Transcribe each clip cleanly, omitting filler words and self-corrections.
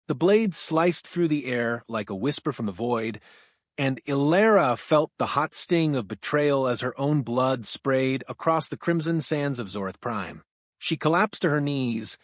The blade sliced through the air like a whisper from the void, and Ilara felt the hot sting of betrayal as her own blood sprayed across the crimson sands of Zorth Prime. She collapsed to her knees,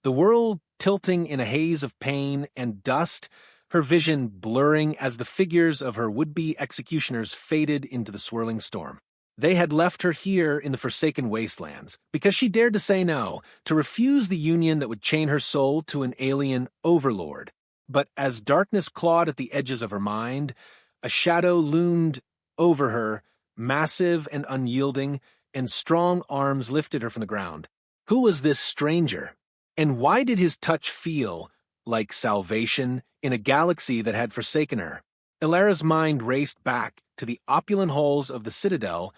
the world tilting in a haze of pain and dust, her vision blurring as the figures of her would-be executioners faded into the swirling storm. They had left her here in the forsaken wastelands because she dared to say no, to refuse the union that would chain her soul to an alien overlord. But as darkness clawed at the edges of her mind, a shadow loomed over her, massive and unyielding, and strong arms lifted her from the ground. Who was this stranger? And why did his touch feel like salvation in a galaxy that had forsaken her? Ilara's mind raced back to the opulent halls of the Citadel,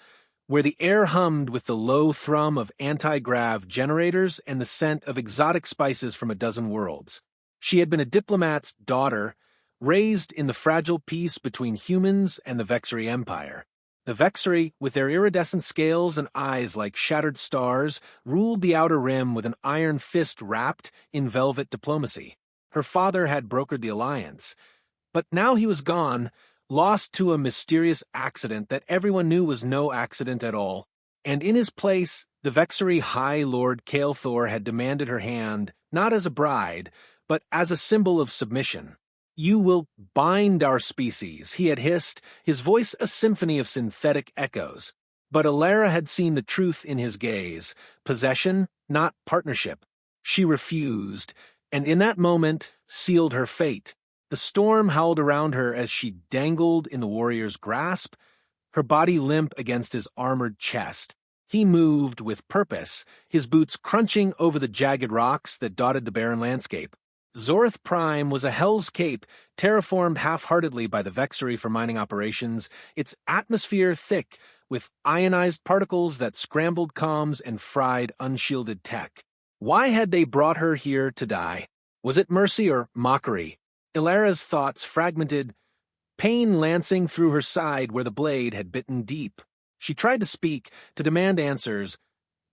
where the air hummed with the low thrum of anti-grav generators and the scent of exotic spices from a dozen worlds. She had been a diplomat's daughter, raised in the fragile peace between humans and the Vexari Empire. The Vexari, with their iridescent scales and eyes like shattered stars, ruled the Outer Rim with an iron fist wrapped in velvet diplomacy. Her father had brokered the alliance, but now he was gone, lost to a mysterious accident that everyone knew was no accident at all. And in his place, the Vexari High Lord Kael'thor had demanded her hand, not as a bride, but as a symbol of submission. "You will bind our species," he had hissed, his voice a symphony of synthetic echoes. But Ilara had seen the truth in his gaze, possession, not partnership. She refused, and in that moment sealed her fate. The storm howled around her as she dangled in the warrior's grasp, her body limp against his armored chest. He moved with purpose, his boots crunching over the jagged rocks that dotted the barren landscape. Zorth Prime was a Hell's Cape, terraformed half-heartedly by the Vexari for mining operations, its atmosphere thick with ionized particles that scrambled comms and fried unshielded tech. Why had they brought her here to die? Was it mercy or mockery? Ilara's thoughts fragmented, pain lancing through her side where the blade had bitten deep. She tried to speak, to demand answers,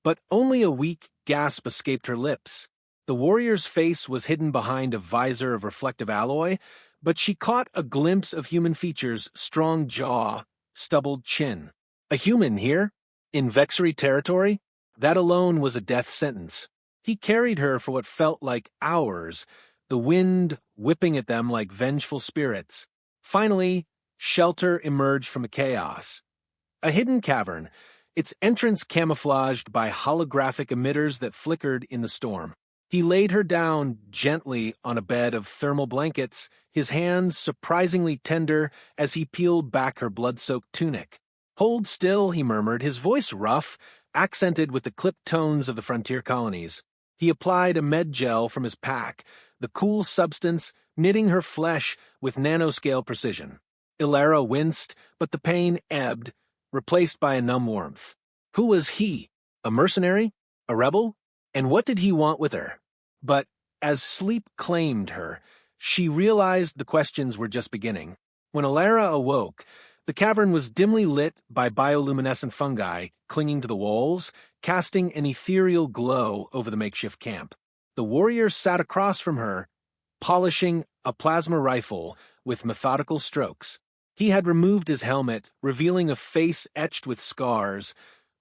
but only a weak gasp escaped her lips. The warrior's face was hidden behind a visor of reflective alloy, but she caught a glimpse of human features, strong jaw, stubbled chin. A human here? In Vexari territory? That alone was a death sentence. He carried her for what felt like hours, the wind whipping at them like vengeful spirits. Finally, shelter emerged from the chaos. A hidden cavern, its entrance camouflaged by holographic emitters that flickered in the storm. He laid her down gently on a bed of thermal blankets, his hands surprisingly tender as he peeled back her blood-soaked tunic. "Hold still," he murmured, his voice rough, accented with the clipped tones of the frontier colonies. He applied a med gel from his pack, the cool substance knitting her flesh with nanoscale precision. Ilara winced, but the pain ebbed, replaced by a numb warmth. Who was he? A mercenary? A rebel? And what did he want with her? But as sleep claimed her, she realized the questions were just beginning. When Ilara awoke, the cavern was dimly lit by bioluminescent fungi clinging to the walls, casting an ethereal glow over the makeshift camp. The warrior sat across from her, polishing a plasma rifle with methodical strokes. He had removed his helmet, revealing a face etched with scars,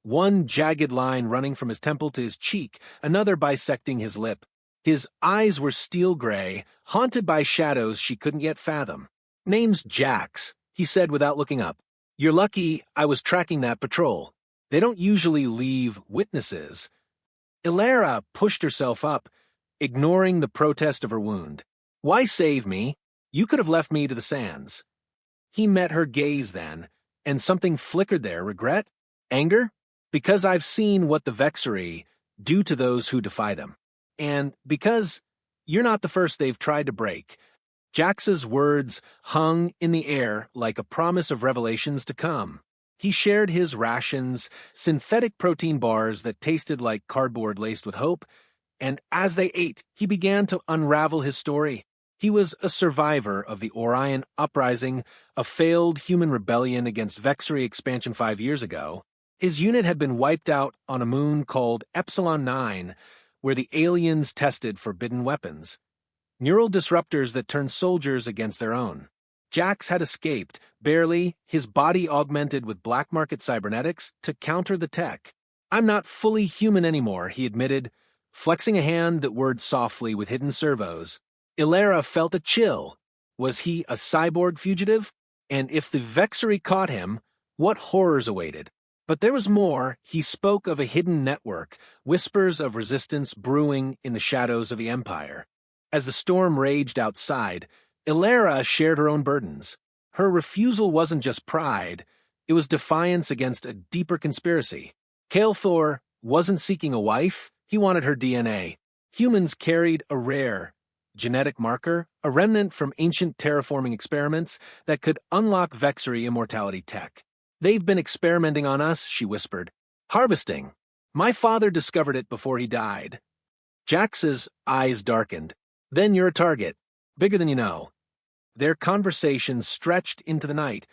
one jagged line running from his temple to his cheek, another bisecting his lip. His eyes were steel gray, haunted by shadows she couldn't yet fathom. "Name's Jax," he said without looking up. "You're lucky I was tracking that patrol. They don't usually leave witnesses." Ilara pushed herself up, ignoring the protest of her wound. "Why save me? You could have left me to the sands." He met her gaze then, and something flickered there. Regret? Anger? "Because I've seen what the Vexari do to those who defy them. And because you're not the first they've tried to break." Jax's words hung in the air like a promise of revelations to come. He shared his rations, synthetic protein bars that tasted like cardboard laced with hope, and as they ate, he began to unravel his story. He was a survivor of the Orion Uprising, a failed human rebellion against Vexari expansion 5 years ago. His unit had been wiped out on a moon called Epsilon 9, where the aliens tested forbidden weapons. neural disruptors that turn soldiers against their own. Jax had escaped, barely, his body augmented with black market cybernetics to counter the tech. "I'm not fully human anymore," he admitted, flexing a hand that whirred softly with hidden servos. Ilera felt a chill. Was he a cyborg fugitive? And if the Vexery caught him, what horrors awaited? But there was more. He spoke of a hidden network, whispers of resistance brewing in the shadows of the Empire. As the storm raged outside, Ilera shared her own burdens. Her refusal wasn't just pride, it was defiance against a deeper conspiracy. Kael'thor wasn't seeking a wife, he wanted her DNA. Humans carried a rare genetic marker, a remnant from ancient terraforming experiments that could unlock Vexery immortality tech. "They've been experimenting on us," she whispered. "Harvesting. My father discovered it before he died." Jax's eyes darkened. "Then you're a target. Bigger than you know." Their conversation stretched into the night,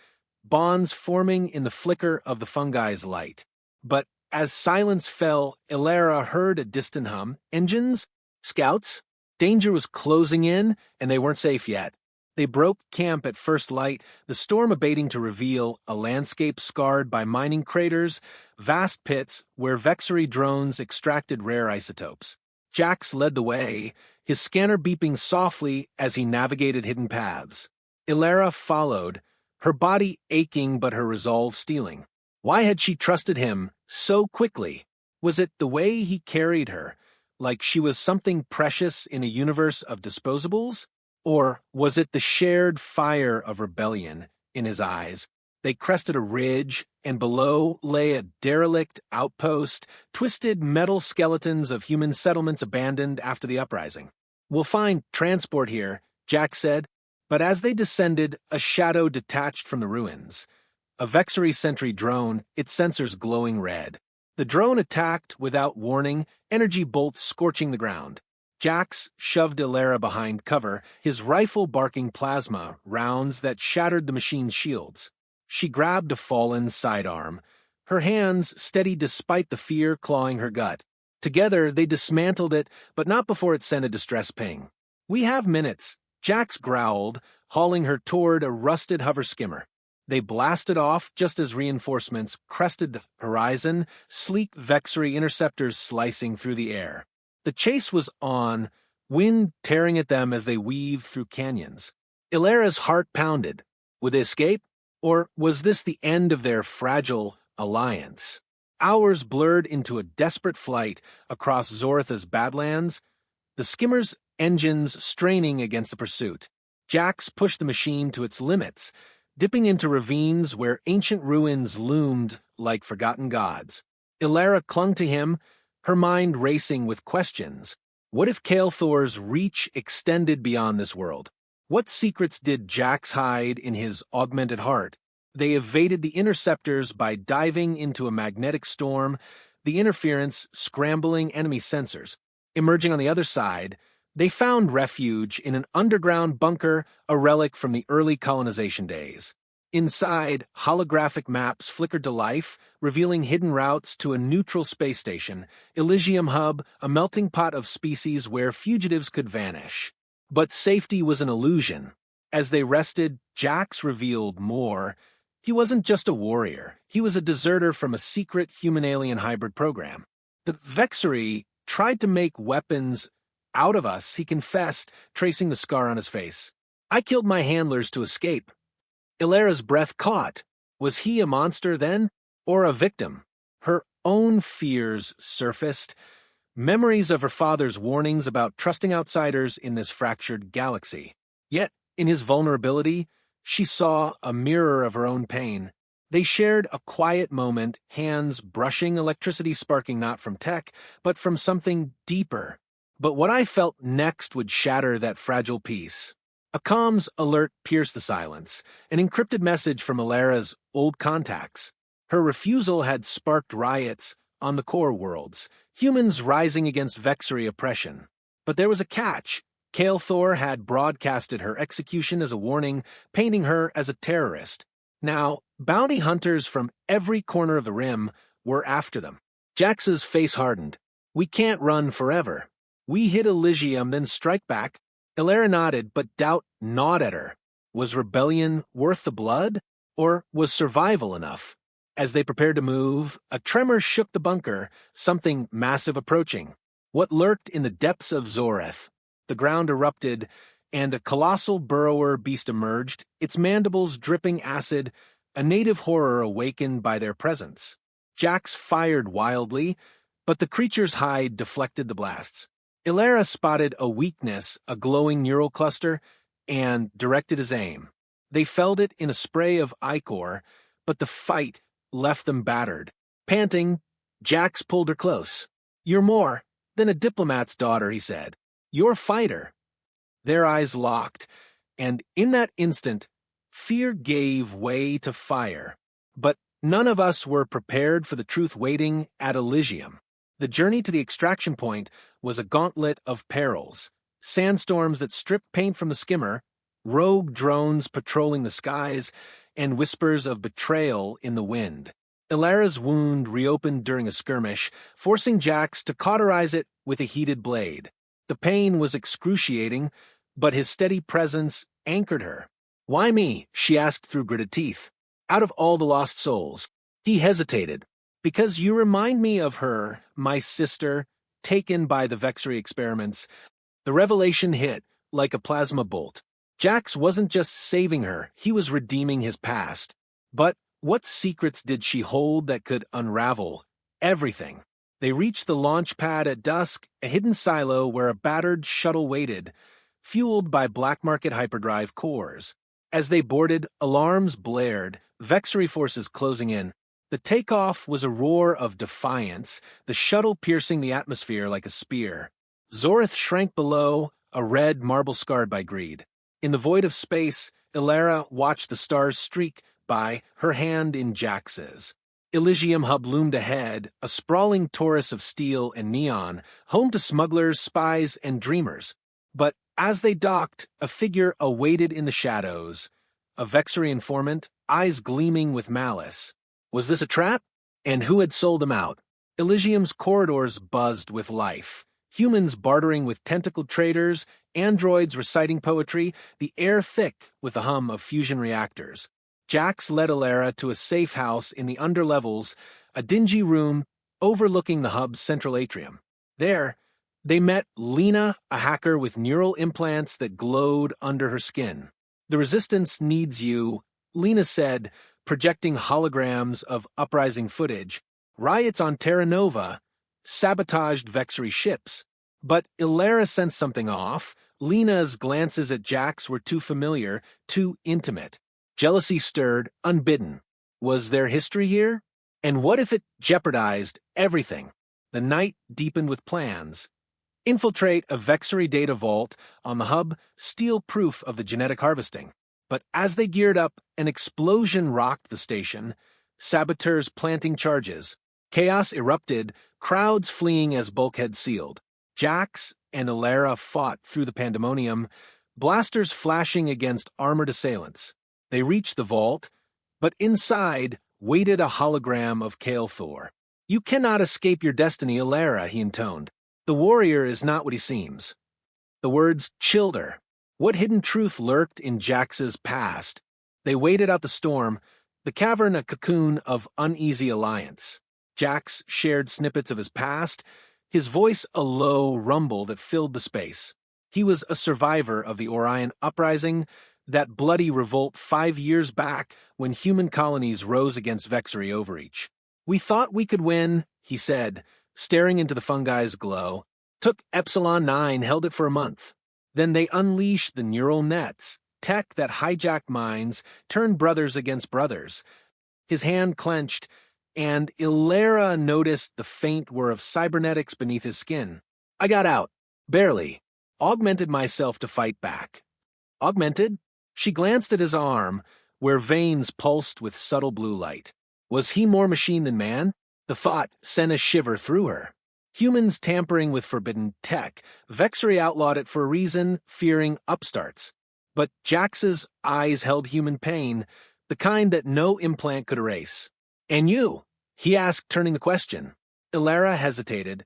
bonds forming in the flicker of the fungi's light. But as silence fell, Ilera heard a distant hum. Engines? Scouts? Danger was closing in, and they weren't safe yet. They broke camp at first light, the storm abating to reveal a landscape scarred by mining craters, vast pits where Vexery drones extracted rare isotopes. Jax led the way, his scanner beeping softly as he navigated hidden paths. Ilera followed, her body aching but her resolve steeling. Why had she trusted him so quickly? Was it the way he carried her, like she was something precious in a universe of disposables? Or was it the shared fire of rebellion in his eyes? They crested a ridge, and below lay a derelict outpost, twisted metal skeletons of human settlements abandoned after the uprising. "We'll find transport here," Jax said, but as they descended, a shadow detached from the ruins. A Vexery sentry drone, its sensors glowing red. The drone attacked without warning, energy bolts scorching the ground. Jax shoved Ilera behind cover, his rifle barking plasma rounds that shattered the machine's shields. She grabbed a fallen sidearm, her hands steady despite the fear clawing her gut. Together, they dismantled it, but not before it sent a distress ping. "We have minutes," Jax growled, hauling her toward a rusted hover skimmer. They blasted off just as reinforcements crested the horizon, sleek Vexery interceptors slicing through the air. The chase was on, wind tearing at them as they weaved through canyons. Ilera's heart pounded. Would they escape? Or was this the end of their fragile alliance? Hours blurred into a desperate flight across Zoratha's badlands, the skimmer's engines straining against the pursuit. Jax pushed the machine to its limits, dipping into ravines where ancient ruins loomed like forgotten gods. Ilera clung to him, her mind racing with questions. What if Kael'thor's reach extended beyond this world? What secrets did Jax hide in his augmented heart? They evaded the interceptors by diving into a magnetic storm, the interference scrambling enemy sensors. Emerging on the other side, they found refuge in an underground bunker, a relic from the early colonization days. Inside, holographic maps flickered to life, revealing hidden routes to a neutral space station, Elysium Hub, a melting pot of species where fugitives could vanish. But safety was an illusion. As they rested, Jax revealed more. He wasn't just a warrior. He was a deserter from a secret human-alien hybrid program. The Vexery tried to make weapons out of us, he confessed, tracing the scar on his face. "I killed my handlers to escape." Ilera's breath caught. Was he a monster then, or a victim? Her own fears surfaced, memories of her father's warnings about trusting outsiders in this fractured galaxy. Yet, in his vulnerability, she saw a mirror of her own pain. They shared a quiet moment, hands brushing, electricity sparking not from tech, but from something deeper. But what I felt next would shatter that fragile peace. A comms alert pierced the silence, an encrypted message from Ilera's old contacts. Her refusal had sparked riots on the core worlds, humans rising against Vexery oppression. But there was a catch. Kael'thor had broadcasted her execution as a warning, painting her as a terrorist. Now, bounty hunters from every corner of the rim were after them. Jax's face hardened. "We can't run forever. We hit Elysium, then strike back. Ilara nodded, but doubt gnawed at her. Was rebellion worth the blood, or was survival enough? As they prepared to move, a tremor shook the bunker, something massive approaching. What lurked in the depths of Zoreth? The ground erupted, and a colossal burrower beast emerged, its mandibles dripping acid, a native horror awakened by their presence. Jax fired wildly, but the creature's hide deflected the blasts. Ilara spotted a weakness, a glowing neural cluster, and directed his aim. They felled it in a spray of ichor, but the fight left them battered. Panting, Jax pulled her close. "You're more than a diplomat's daughter," he said. "You're a fighter." Their eyes locked, and in that instant, fear gave way to fire. But none of us were prepared for the truth waiting at Elysium. The journey to the extraction point was a gauntlet of perils. Sandstorms that stripped paint from the skimmer, rogue drones patrolling the skies, and whispers of betrayal in the wind. Ilara's wound reopened during a skirmish, forcing Jax to cauterize it with a heated blade. The pain was excruciating, but his steady presence anchored her. "Why me?" she asked through gritted teeth. "Out of all the lost souls." He hesitated. "Because you remind me of her, my sister, taken by the Vexery experiments." The revelation hit like a plasma bolt. Jax wasn't just saving her, he was redeeming his past. But what secrets did she hold that could unravel everything? They reached the launch pad at dusk, a hidden silo where a battered shuttle waited, fueled by black market hyperdrive cores. As they boarded, alarms blared, Vexery forces closing in. The takeoff was a roar of defiance, the shuttle piercing the atmosphere like a spear. Zoreth shrank below, a red marble scarred by greed. In the void of space, Ilara watched the stars streak by, her hand in Jax's. Elysium Hub loomed ahead, a sprawling torus of steel and neon, home to smugglers, spies, and dreamers. But as they docked, a figure awaited in the shadows. A Vexery informant, eyes gleaming with malice. Was this a trap? And who had sold them out? Elysium's corridors buzzed with life. Humans bartering with tentacled traders, androids reciting poetry, the air thick with the hum of fusion reactors. Jax led Ilara to a safe house in the underlevels, a dingy room overlooking the hub's central atrium. There, they met Lena, a hacker with neural implants that glowed under her skin. "The Resistance needs you," Lena said, projecting holograms of uprising footage. "Riots on Terra Nova sabotaged Vexery ships." But Ilara sensed something off. Lena's glances at Jax were too familiar, too intimate. Jealousy stirred, unbidden. Was there history here? And what if it jeopardized everything? The night deepened with plans. Infiltrate a Vexery data vault on the hub, steal proof of the genetic harvesting. But as they geared up, an explosion rocked the station, saboteurs planting charges. Chaos erupted, crowds fleeing as bulkheads sealed. Jax and Ilara fought through the pandemonium, blasters flashing against armored assailants. They reached the vault, but inside waited a hologram of Kale Thor. "You cannot escape your destiny, Ilara," he intoned. "The warrior is not what he seems." The words chilled her. What hidden truth lurked in Jax's past? They waited out the storm, the cavern a cocoon of uneasy alliance. Jax shared snippets of his past, his voice a low rumble that filled the space. He was a survivor of the Orion Uprising, that bloody revolt 5 years back when human colonies rose against Vexery overreach. "We thought we could win," he said, staring into the fungi's glow. "Took Epsilon 9, held it for a month. Then they unleashed the neural nets, tech that hijacked minds, turned brothers against brothers." His hand clenched, and Ilara noticed the faint whir of cybernetics beneath his skin. "I got out. Barely. Augmented myself to fight back." "Augmented?" She glanced at his arm, where veins pulsed with subtle blue light. Was he more machine than man? The thought sent a shiver through her. Humans tampering with forbidden tech. Vexery outlawed it for a reason, fearing upstarts. But Jax's eyes held human pain, the kind that no implant could erase. "And you?" he asked, turning the question. Ilara hesitated,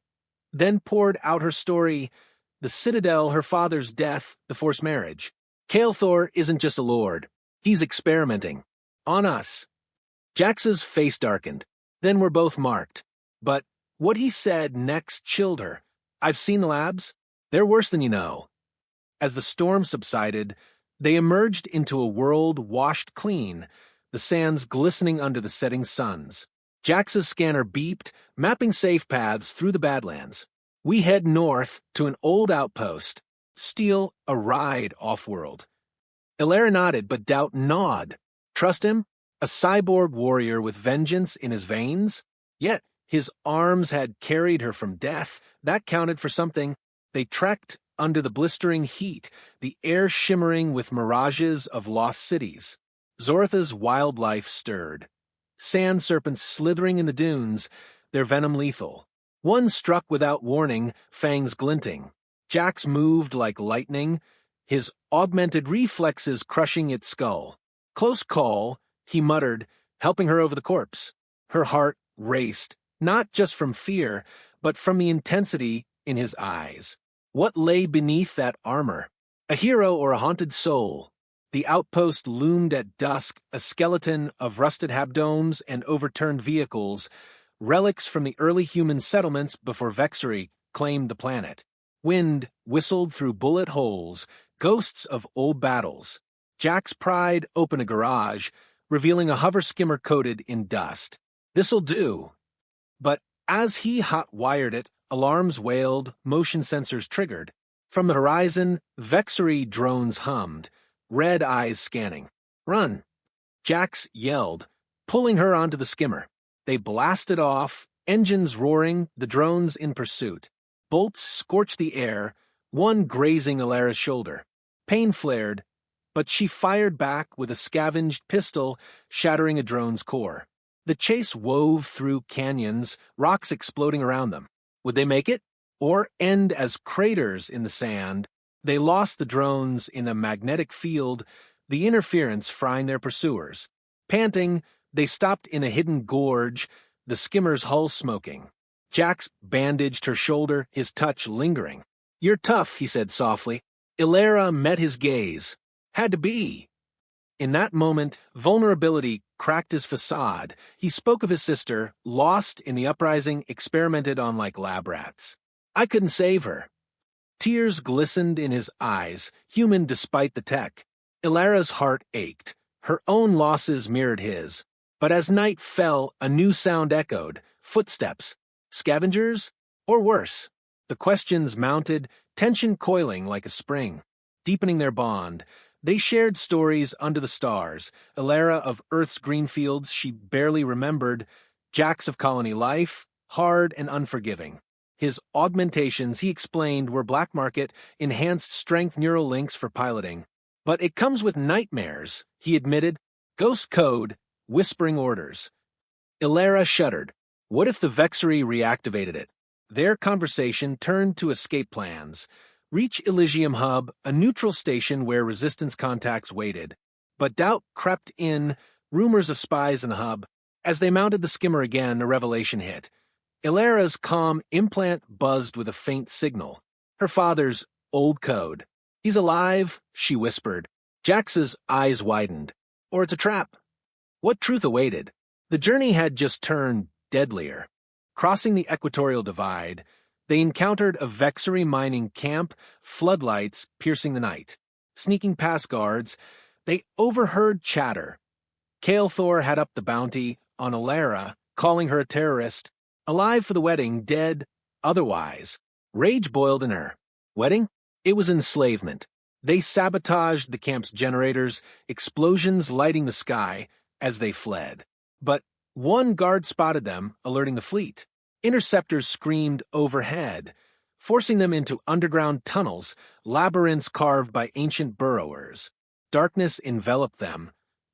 then poured out her story, The Citadel, her father's death, the forced marriage. Kael'thor isn't just a lord. He's experimenting. On us. Jax's face darkened. Then we're both marked. But what he said next chilled her. I've seen the labs. They're worse than you know. As the storm subsided, they emerged into a world washed clean, the sands glistening under the setting suns. Jax's scanner beeped, mapping safe paths through the Badlands. We head north to an old outpost, steal a ride off-world. Ilara nodded, but doubt gnawed. Trust him? A cyborg warrior with vengeance in his veins? Yet his arms had carried her from death. That counted for something. They trekked under the blistering heat, the air shimmering with mirages of lost cities. Zortha's wildlife stirred. Sand serpents slithering in the dunes, their venom lethal. One struck without warning, fangs glinting. Jax moved like lightning, his augmented reflexes crushing its skull. Close call, he muttered, helping her over the corpse. Her heart raced, not just from fear, but from the intensity in his eyes. What lay beneath that armor? A hero or a haunted soul? The outpost loomed at dusk, a skeleton of rusted habdomes and overturned vehicles, relics from the early human settlements before Vexery claimed the planet. Wind whistled through bullet holes, ghosts of old battles. Jax pried open a garage, revealing a hover skimmer coated in dust. This'll do. But as he hot-wired it, alarms wailed, motion sensors triggered. From the horizon, Vexery drones hummed, red eyes scanning. Run! Jax yelled, pulling her onto the skimmer. They blasted off, engines roaring, the drones in pursuit. Bolts scorched the air, one grazing Ilara's shoulder. Pain flared, but she fired back with a scavenged pistol, shattering a drone's core. The chase wove through canyons, rocks exploding around them. Would they make it? Or end as craters in the sand? They lost the drones in a magnetic field, the interference frying their pursuers. Panting, they stopped in a hidden gorge, the skimmer's hull smoking. Jax bandaged her shoulder, his touch lingering. You're tough, he said softly. Ilara met his gaze. Had to be. In that moment, vulnerability cracked his facade. He spoke of his sister, lost in the uprising, experimented on like lab rats. I couldn't save her. Tears glistened in his eyes, human despite the tech. Ilara's heart ached. Her own losses mirrored his. But as night fell, a new sound echoed. Footsteps. Scavengers? Or worse? The questions mounted, tension coiling like a spring. Deepening their bond, they shared stories under the stars. Ilara of Earth's green fields she barely remembered, Jax of colony life, hard and unforgiving. His augmentations, he explained, were black market, enhanced strength neural links for piloting. But it comes with nightmares, he admitted. Ghost code, whispering orders. Ilara shuddered. What if the Vexery reactivated it? Their conversation turned to escape plans. Reach Elysium Hub, a neutral station where resistance contacts waited. But doubt crept in, rumors of spies in the hub. As they mounted the skimmer again, a revelation hit. Ilara's comm implant buzzed with a faint signal. Her father's old code. He's alive, she whispered. Jax's eyes widened. Or it's a trap. What truth awaited? The journey had just turned deadlier. Crossing the equatorial divide, they encountered a Vexery mining camp, floodlights piercing the night. Sneaking past guards, they overheard chatter. Kael'thor had up the bounty on Ilara, calling her a terrorist. Alive for the wedding, dead otherwise. Rage boiled in her. Wedding? It was enslavement. They sabotaged the camp's generators, explosions lighting the sky as they fled. But one guard spotted them, alerting the fleet. Interceptors screamed overhead, forcing them into underground tunnels, labyrinths carved by ancient burrowers. Darkness enveloped them,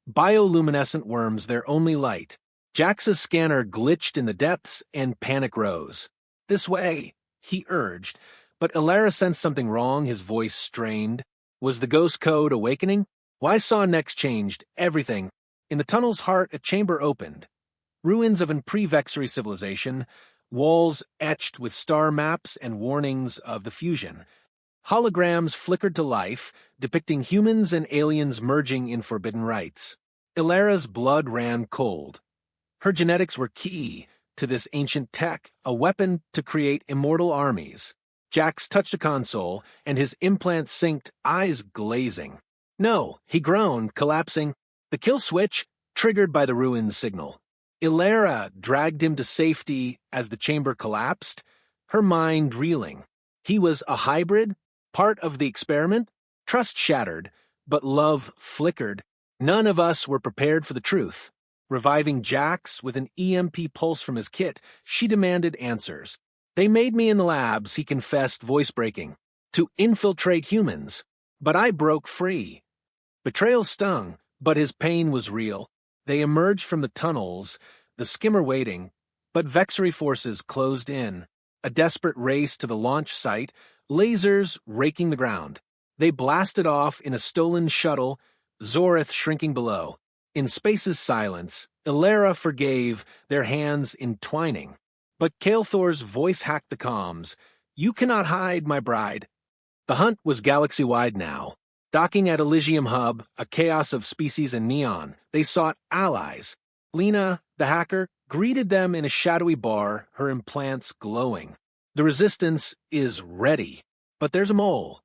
bioluminescent worms their only light. Jax's scanner glitched in the depths, and panic rose. This way, he urged, but Ilara sensed something wrong, his voice strained. Was the ghost code awakening? Why saw next changed everything. In the tunnel's heart, a chamber opened. Ruins of a pre-Vexery civilization, walls etched with star maps and warnings of the fusion. Holograms flickered to life, depicting humans and aliens merging in forbidden rites. Illyra's blood ran cold. Her genetics were key to this ancient tech, a weapon to create immortal armies. Jax touched a console, and his implants synced, eyes glazing. No, he groaned, collapsing. The kill switch, triggered by the ruins signal. Illyra dragged him to safety as the chamber collapsed, her mind reeling. He was a hybrid, part of the experiment. Trust shattered, but love flickered. None of us were prepared for the truth. Reviving Jax with an EMP pulse from his kit, she demanded answers. They made me in the labs, he confessed, voice breaking, to infiltrate humans. But I broke free. Betrayal stung, but his pain was real. They emerged from the tunnels, the skimmer waiting, but Vexery forces closed in. A desperate race to the launch site, lasers raking the ground. They blasted off in a stolen shuttle, Zorith shrinking below. In space's silence, Illyra forgave, their hands entwining. But Kael'thor's voice hacked the comms. You cannot hide, my bride. The hunt was galaxy-wide now. Docking at Elysium Hub, a chaos of species and neon, they sought allies. Lena, the hacker, greeted them in a shadowy bar, her implants glowing. The resistance is ready, but there's a mole.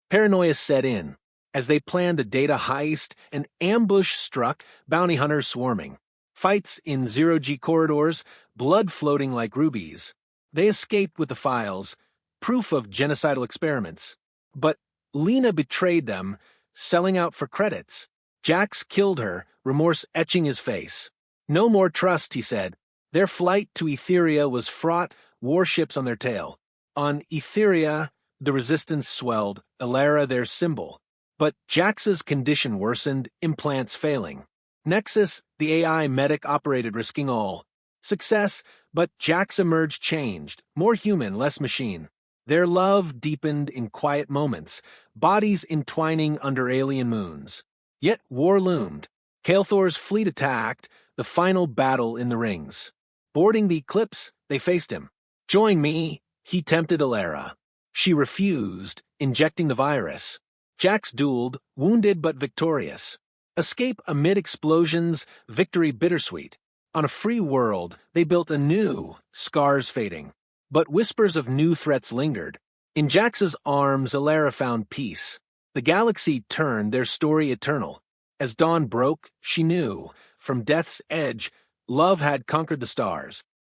Paranoia set in. As they planned a data heist, an ambush struck, bounty hunters swarming. Fights in zero-G corridors, blood floating like rubies. They escaped with the files, proof of genocidal experiments. But Lena betrayed them, selling out for credits. Jax killed her, remorse etching his face. No more trust, he said. Their flight to Etheria was fraught, warships on their tail. On Etheria, the resistance swelled, Illyra their symbol. But Jax's condition worsened, implants failing. Nexus, the AI medic operated, risking all. Success, but Jax emerged changed, more human, less machine. Their love deepened in quiet moments, bodies entwining under alien moons. Yet war loomed. Kael'thor's fleet attacked, the final battle in the rings. Boarding the Eclipse, they faced him. Join me, he tempted Illyra. She refused, injecting the virus. Jax dueled, wounded but victorious. Escape amid explosions, victory bittersweet. On a free world, they built anew, scars fading. But whispers of new threats lingered. In Jax's arms, Illyra found peace. The galaxy turned, their story eternal. As dawn broke, she knew, from death's edge, love had conquered the stars.